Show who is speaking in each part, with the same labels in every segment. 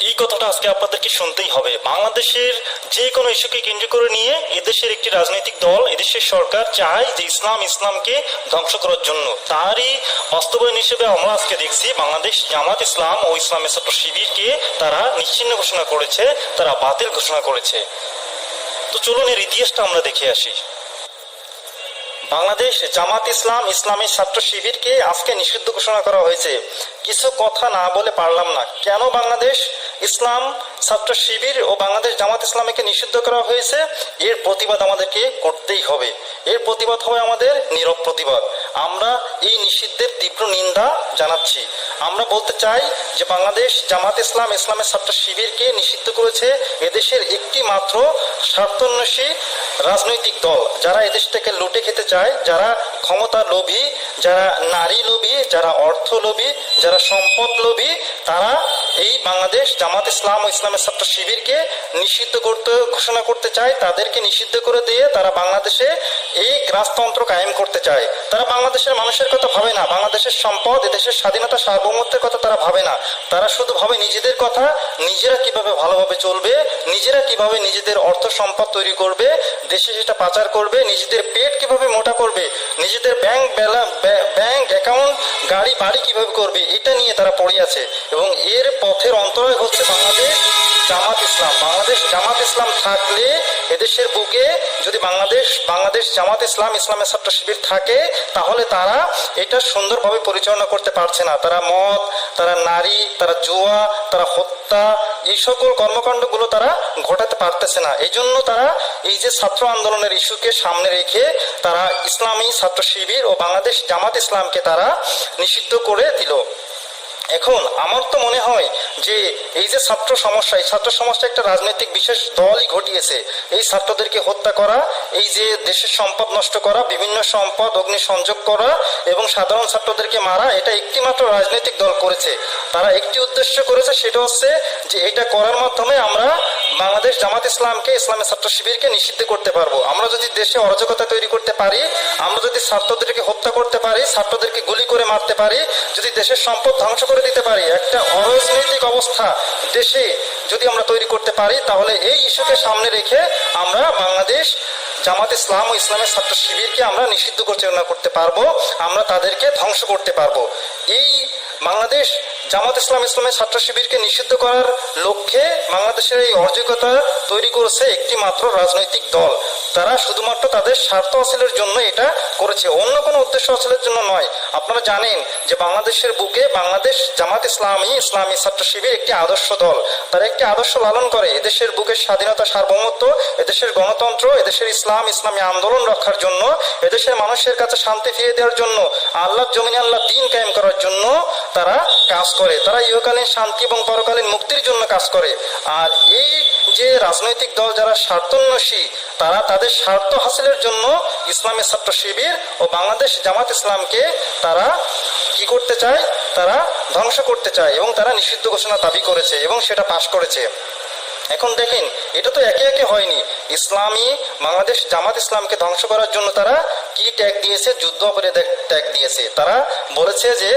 Speaker 1: এই কথাটা আজকে আপনাদেরকে শুনতেই হবে। বাংলাদেশের যে কোনো ইস্যুকে কেন্দ্র করে নিয়ে এদেশের একটি রাজনৈতিক দল, এদেশের সরকার চায় যে ইসলামকে ধ্বংস করার জন্য। তারই বাস্তবায়ন হিসেবে আমরা আজকে দেখছি বাংলাদেশ জামাত ইসলাম ও ইসলামী ছাত্র শিবিরকে তারা নিশ্চিহ্ন ঘোষণা করেছে, তারা বাতিল ঘোষণা করেছে। তো চলুন এর ইতিহাসটা আমরা দেখে আসি। বাংলাদেশ জামাত ইসলাম ইসলামী ছাত্র শিবিরকে আজকে নিষিদ্ধ ঘোষণা করা হয়েছে। কিছু কথা না বলে পারলাম না, কেন বাংলাদেশ ইসলাম ছাত্র শিবির ও বাংলাদেশ জামাত ইসলামীকে নিষিদ্ধ করা হয়েছে, এর প্রতিবাদ আমাদেরকে করতেই হবে। এর প্রতিবাদ হবে আমাদের নীরব প্রতিবাদ। আমরা এই নিষিদ্ধের তীব্র নিন্দা জানাচ্ছি। আমরা বলতে চাই যে বাংলাদেশ জামাত ইসলাম ইসলামী ছাত্র শিবিরকে নিষিদ্ধ করেছে এদেশের একটি মাত্র স্বার্থান্বেষী রাজনৈতিক দল, যারা এদেশ থেকে লুটে খেতে চায়, যারা ক্ষমতা লোভী, যারা নারী লোভী, যারা অর্থ লোভী, যারা সম্পদ লোভী, তারা এই বাংলাদেশ জামাত ইসলাম ও ইসলামের ছাত্র শিবিরকে নিষিদ্ধ ঘোষণা করতে চায়। তাদেরকে নিষিদ্ধ করে দিয়ে তারা বাংলাদেশে এই রাজতন্ত্র কায়েম করতে চায়। তারা বাংলাদেশের মানুষের কথা ভাবে না, বাংলাদেশের সম্পদ, এদেশের স্বাধীনতা সার্বভৌমত্বের কথা তারা ভাবে না। তারা শুধু ভাবে নিজেদের কথা, নিজেরা কিভাবে ভালোভাবে চলবে, নিজেরা কিভাবে নিজেদের অর্থ সম্পদ তৈরি করবে, দেশে সেটা পাচার করবে, নিজেদের পেট কিভাবে মোটা করবে, নিজেদের ব্যাংক অ্যাকাউন্ট, গাড়ি বাড়ি কিভাবে করবে, এটা নিয়ে তারা পড়ে আছে। এবং এর পথের অন্তরায় হচ্ছে বাংলাদেশ জামাত ইসলাম। বাংলাদেশ জামাত ইসলাম থাকলে এদেশের বুকে যদি বাংলাদেশ জামাত ইসলাম ইসলামের ছাত্র শিবির থাকে, তাহলে তারা এটা সুন্দরভাবে পরিচালনা করতে পারছে না। তারা মদ, তারা নারী, তারা জুয়া, তারা হত্যা, এই সকল কর্মকাণ্ডগুলো তারা ঘটাতে পারতেছে না। এই জন্য তারা এই যে ছাত্র আন্দোলনের ইস্যুকে সামনে রেখে তারা ইসলামী ছাত্র শিবির ও বাংলাদেশ জামাত ইসলামকে তারা নিষিদ্ধ করে দিল। এখন আমার তো মনে হয় যে এই যে ছাত্র সমস্যা, এই ছাত্র সমস্যা একটা রাজনৈতিক বিশেষ দলই ঘটিয়েছে। এই ছাত্রদেরকে হত্যা করা, এই যে দেশের সম্পদ নষ্ট করা, বিভিন্ন সম্পদ অগ্নিসংযোগ করা এবং সাধারণ ছাত্রদেরকে মারা, এটা একটি মাত্র রাজনৈতিক দল করেছে। তারা একটি উদ্দেশ্য করেছে, সেটা হচ্ছে যে এটা করার মাধ্যমে আমরা বাংলাদেশ জামাত ইসলামকে, ইসলামী ছাত্র শিবিরকে নিষিদ্ধ করতে পারবো। আমরা যদি দেশে অরাজকতা তৈরি করতে পারি, আমরা যদি ছাত্রদেরকে হত্যা করতে পারি, ছাত্রদেরকে গুলি করে মারতে পারি, যদি দেশের সম্পদ ধ্বংস করে দিতে পারি, একটা অরাজনৈতিক অবস্থা দেশে যদি আমরা তৈরি করতে পারি, তাহলে এই ইস্যুকে সামনে রেখে আমরা বাংলাদেশ জামাত ইসলাম ও ইসলামের ছাত্র শিবিরকে আমরা নিষিদ্ধ করতে পারবো, আমরা তাদেরকে ধ্বংস করতে পারবো। এই বাংলাদেশ জামাত ইসলাম ইসলামের ছাত্র শিবিরকে নিষিদ্ধ করার লক্ষ্যে বাংলাদেশের এই অরাজকতা তৈরি করেছে একটি মাত্র রাজনৈতিক দল। তারা শুধুমাত্র তাদের স্বার্থ হাসিলের জন্য এটা করেছে, অন্য কোনো উদ্দেশ্য হাসিলের জন্য নয়। আপনারা জানেন যে বাংলাদেশের বুকে বাংলাদেশ জামাত ইসলামী ছাত্র শিবির একটি আদর্শ দল। তারা একটি আদর্শ লালন করে এদেশের বুকে স্বাধীনতা সার্বভৌমত্ব, এদেশের গণতন্ত্র, এদেশের ইসলামী আন্দোলন রক্ষার জন্য, এদেশের মানুষের কাছে শান্তি ফিরিয়ে দেওয়ার জন্য, আল্লাহর জমিনে আল্লাহ দ্বীন কায়েম করার জন্য তারা কাজ করে। তারা ইহকালীন শান্তি এবং পরকালীন মুক্তির জন্য কাজ করে। আর এই যে রাজনৈতিক দল যারা স্বার্থান্বেষী, তারা তাদের স্বার্থ হাসিলের জন্য ইসলামী ছাত্র শিবির ও বাংলাদেশ জামাত ইসলামকে তারা কি করতে চায়, তারা ধ্বংস করতে চায় এবং তারা নিষিদ্ধ ঘোষণা দাবি করেছে এবং সেটা পাশ করেছে। এখন দেখেন, এটা তো একে একে হয়নি। বাংলাদেশ জামাত ইসলামকে ধ্বংস করার জন্য তারা কি ট্যাগ দিয়েছে, যুদ্ধ অপরাধের ট্যাগ দিয়েছে। তারা বলেছে যে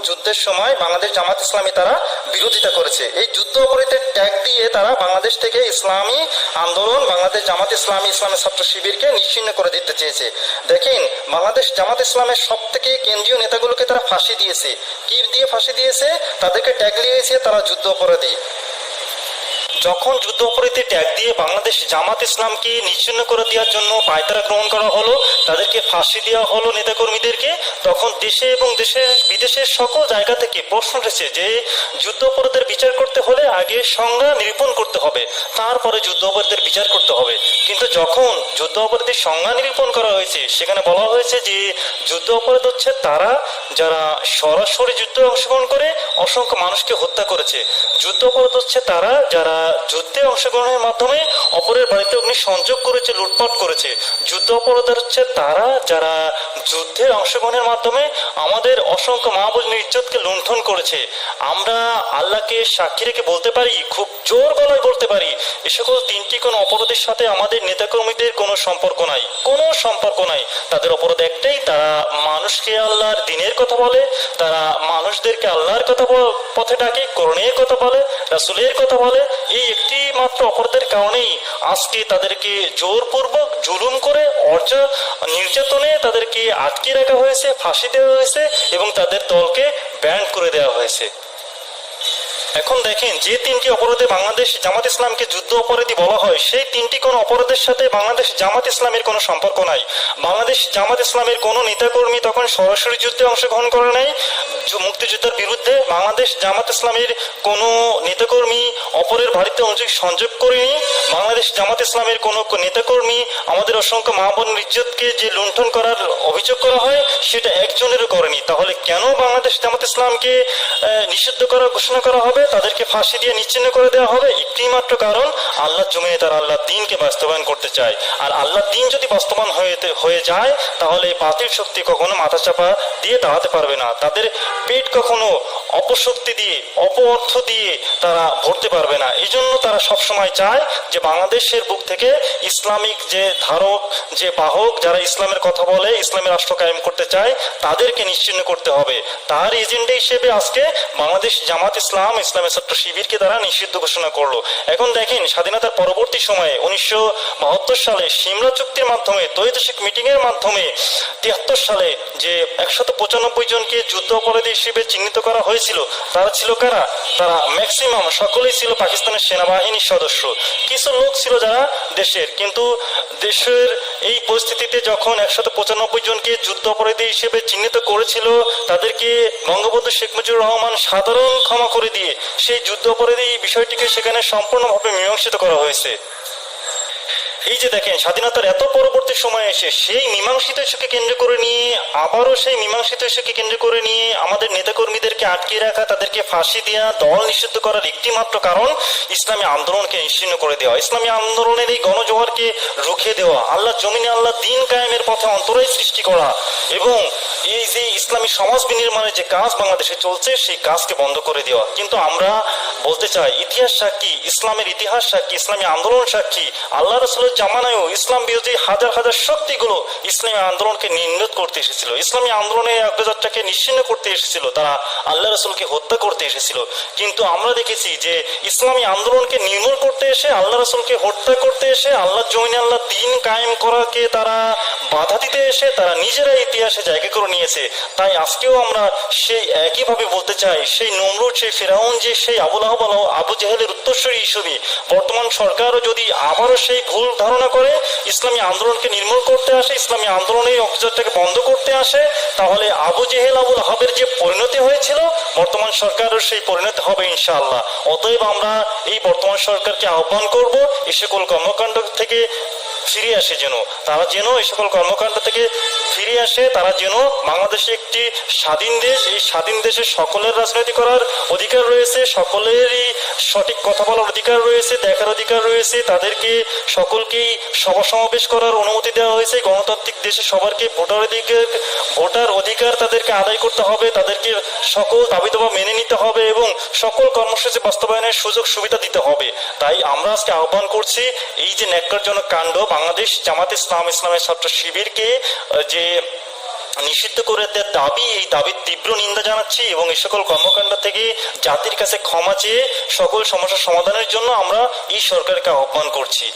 Speaker 1: যুদ্ধের সময় বাংলাদেশ জামাত ইসলামী তারা বিরোধিতা করেছে। এই যুদ্ধ অপরাধের ট্যাগ দিয়ে তারা বাংলাদেশ থেকে ইসলামী আন্দোলন, বাংলাদেশ জামাত ইসলামের ছাত্র শিবিরকে নিশ্চিহ্ন করে দিতে চেয়েছে। দেখেন, বাংলাদেশ জামাত ইসলামের সব থেকে কেন্দ্রীয় নেতাগুলোকে তারা ফাঁসি দিয়েছে। কি দিয়ে ফাঁসি দিয়েছে? তাদেরকে ট্যাগ দিয়েছে তারা যুদ্ধ অপরাধী। যখন যুদ্ধ অপরাধী ট্যাগ দিয়ে বাংলাদেশ জামাত ইসলামকে নিশ্চিহ্ন করে দেওয়ার জন্য পায়তারা গ্রহণ করা হলো, তাদেরকে ফাঁসি দেওয়া হলো নেতাকর্মীদেরকে, তখন দেশে এবং বিদেশের সকল জায়গা থেকে প্রশ্ন উঠেছে যে যুদ্ধ অপরাধের বিচার করতে হলে আগে সংজ্ঞা নিরূপণ করতে হবে, তারপরে যুদ্ধ অপরাধের বিচার করতে হবে। কিন্তু যখন যুদ্ধ অপরাধের সংজ্ঞা নিরূপণ করা হয়েছে, সেখানে বলা হয়েছে যে যুদ্ধ অপরাধ হচ্ছে তারা যারা সরাসরি যুদ্ধে অংশগ্রহণ করে অসংখ্য মানুষকে হত্যা করেছে। যুদ্ধ অপরাধ হচ্ছে তারা যারা যুদ্ধে অংশগ্রহণের মাধ্যমে অপরের বাড়িতে অগ্নিসংযোগ করেছে, লুটপাট করেছে। যুদ্ধ অপরাধ হচ্ছে তারা যারা যুদ্ধে অংশগ্রহণের মাধ্যমে আমাদের অসংখ্য মা বোনের ইজ্জতকে লুণ্ঠন করেছে। আমরা আল্লাহকে সাক্ষী রেখে বলতে পারি, খুব জোর গলায় বলতে পারি, এ সকল তিনটি কোনো অপরাধের সাথে আমাদের নেতাকর্মীদের কোনো সম্পর্ক নাই, কোনো সম্পর্ক নাই। তাদের অপরাধ একটাই, তারা মানুষকে আল্লাহর দিনের কথা বলে, তারা মানুষদেরকে আল্লাহর কথা পথে ডাকে, কোরআনের কথা বলে, রাসূলের কথা বলে। এই একটি মাত্র অপরাধের কারণেই আজকে তাদেরকে জোরপূর্বক জুলুম করে নির্যাতনে তাদেরকে আটকে রাখা হয়েছে, ফাঁসি দেওয়া হয়েছে এবং তাদের দলকে ব্যান্ড করে দেওয়া হয়েছে। এখন দেখেন, যে তিনটি অপরাধে বাংলাদেশ জামাত ইসলামকে যুদ্ধ অপরাধী বলা হয়, সেই তিনটি কোনো অপরাধের সাথে বাংলাদেশ জামাত ইসলামের কোনো সম্পর্ক নাই। বাংলাদেশ জামাত ইসলামের কোনো নেতাকর্মী তখন সরাসরি যুদ্ধে অংশগ্রহণ করে নাই মুক্তিযুদ্ধের বিরুদ্ধে। বাংলাদেশ জামাত ইসলামের কোনো নেতাকর্মী অপরের বাড়িতে সংযোগ করেনি। বাংলাদেশ জামাত ইসলামের কোনো নেতাকর্মী আমাদের অসংখ্য মা বোনের ইজ্জতকে যে লুণ্ঠন করার অভিযোগ করা হয়, সেটা একজনেরও করেনি। তাহলে কেন বাংলাদেশ জামাত ইসলামকে নিষিদ্ধ করার ঘোষণা করা হবে, তাদেরকে ফাঁসি দিয়ে নিশ্চিহ্ন করে দেওয়া হবে? একটি মাত্র কারণ, আল্লাহর জমিনে তারা আল্লাহর দ্বীনকে বাস্তবায়ন করতে চায়। আর আল্লাহর দ্বীন যদি বাস্তবায়ন হয়ে যায়, তাহলে বাতিল শক্তি কখনো মাথাচাপা দিয়ে দাঁড়াতে পারবে না। তাদের পেট কখনো অপশক্তি দিয়ে, অপঅর্থ দিয়ে তারা ভরতে পারবে না। এই জন্য তারা সবসময় চায় যে বাংলাদেশের বুক থেকে ইসলামিক যে ধারক, যে বাহক, যারা ইসলামের কথা বলে, ইসলামের রাষ্ট্র কায়েম করতে চায়, তাদেরকে নিশ্চিহ্ন করতে হবে। তার এজেন্ডা হিসেবে আজকে বাংলাদেশ জামাত ইসলাম, ইসলামের ছাত্র শিবিরকে তারা নিষিদ্ধ ঘোষণা করলো। এখন দেখেন, স্বাধীনতার পরবর্তী সময়ে 1972 সালে সিমলা চুক্তির মাধ্যমে, দ্বৈতশিক মিটিং এর মাধ্যমে 73 সালে যে 195 জনকে যুদ্ধ অপরাধী হিসেবে চিহ্নিত করা হয়েছিল, তারা ছিল কারা? তারা ম্যাক্সিমাম সকলেই ছিল পাকিস্তানের সেনাবাহিনীর সদস্য। কিছু লোক ছিল যারা দেশের, কিন্তু দেশের এই পরিস্থিতিতে যখন 195 জনকে যুদ্ধ অপরাধী হিসেবে চিহ্নিত করেছিল, তাদেরকে বঙ্গবন্ধু শেখ মুজিবুর রহমান সাধারণ ক্ষমা করে দিয়ে সেই যুদ্ধ অপরাধী বিষয়টিকে সেখানে সম্পূর্ণভাবে মীমাংসিত করা হয়েছে। এই যে দেখেন, স্বাধীনতার এত পরবর্তী সময়ে এসে সেই মীমাংসিত ইস্যুকে কেন্দ্র করে নিয়ে, আবারও সেই মীমাংসিত ইস্যুকে কেন্দ্র করে নিয়ে আমাদের নেতাকর্মীদেরকে আটকে রাখা, তাদেরকে ফাঁসি দেওয়া, দল নিষিদ্ধ করার একটি মাত্র কারণ ইসলামী আন্দোলনকে নিশ্চিহ্ন করে দেওয়া, ইসলামী আন্দোলনের এই গণজোয়ারকে রুখে দেওয়া, আল্লাহ জমিনে আল্লাহ দ্বীন কায়েমের পথে অন্তরায় সৃষ্টি করা এবং এই যে ইসলামী সমাজ বিনির্মাণের যে কাজ বাংলাদেশে চলছে, সেই কাজকে বন্ধ করে দেওয়া। কিন্তু আমরা বলতে চাই, ইতিহাস সাক্ষী, ইসলামের ইতিহাস সাক্ষী, ইসলামী আন্দোলন সাক্ষী, আল্লাহ রাসূলের জামানায়ও ইসলাম বিরোধী হাজার হাজার শক্তিগুলো ইসলামী আন্দোলনকে নির্মূল করতে এসেছিল, ইসলামী আন্দোলনের অগ্রযাত্রাকে নিশ্চিহ্ন করতে এসেছিল, তারা আল্লাহ রাসূলকে হত্যা করতে এসেছিল। কিন্তু আমরা দেখেছি যে ইসলামী আন্দোলনকে নির্মূল করতে এসে, আল্লাহ রাসূলকে হত্যা করতে এসে, আল্লাহ জমিনে আল্লাহ দ্বীন কায়েম করাকে তারা বাধা দিতে এসে তারা নিজেরা ইতিহাসে জায়গা করে নিয়েছে। তাই আজকেও আমরা সেই একইভাবে বলতে চাই, সেই নমরুদ, সেই ফেরাউন, যে সেই আবুল আহব, আবু জেহেলের উত্তরসূরি হিসেবে বর্তমান সরকারও যদি আবারও সেই ভুল ধারণা করে ইসলামী আন্দোলনকে নির্মূল করতে আসে, ইসলামী আন্দোলনের অগ্রযাত্রাকে বন্ধ করতে আসে, তাহলে আবু জেহেল, আবুল আহবের যে পরিণতি হয়েছিল, বর্তমান সরকারও সেই পরিণতি হবে ইনশাআল্লাহ। অতএব আমরা এই বর্তমান সরকারকে আহ্বান করব, এই সকল কর্মকাণ্ড থেকে ফিরে আসে, তারা যেন এই সকল কর্মকাণ্ড থেকে ফিরে আসে, তারা যেন বাংলাদেশে একটি স্বাধীন দেশ, এই স্বাধীন দেশে সকলের রাজনীতি করার অধিকার রয়েছে, সকলেরই সঠিক কথা বলার অধিকার রয়েছে, দেখার অধিকার রয়েছে, তাদেরকে সকলকেই সভা সমাবেশ করার অনুমতি দেওয়া হয়েছে। গণতান্ত্রিক দেশে সবারকে ভোটার অধিকার তাদেরকে আদায় করতে হবে, তাদেরকে সকল দাবি দাবা মেনে নিতে হবে এবং সকল কর্মসূচি বাস্তবায়নের সুযোগ সুবিধা দিতে হবে। তাই আমরা আজকে আহ্বান করছি, এই যে ন্যাক্কারজনক কাণ্ড, বাংলাদেশ জামাত ইসলাম, ইসলামের ছাত্র শিবিরকে যে নিষিদ্ধ করে দেওয়ার দাবি, এই দাবির তীব্র নিন্দা জানাচ্ছি এবং এই সকল কর্মকাণ্ড থেকে জাতির কাছে ক্ষমা চেয়ে সকল সমস্যার সমাধানের জন্য আমরা এই সরকারকে আহ্বান করছি।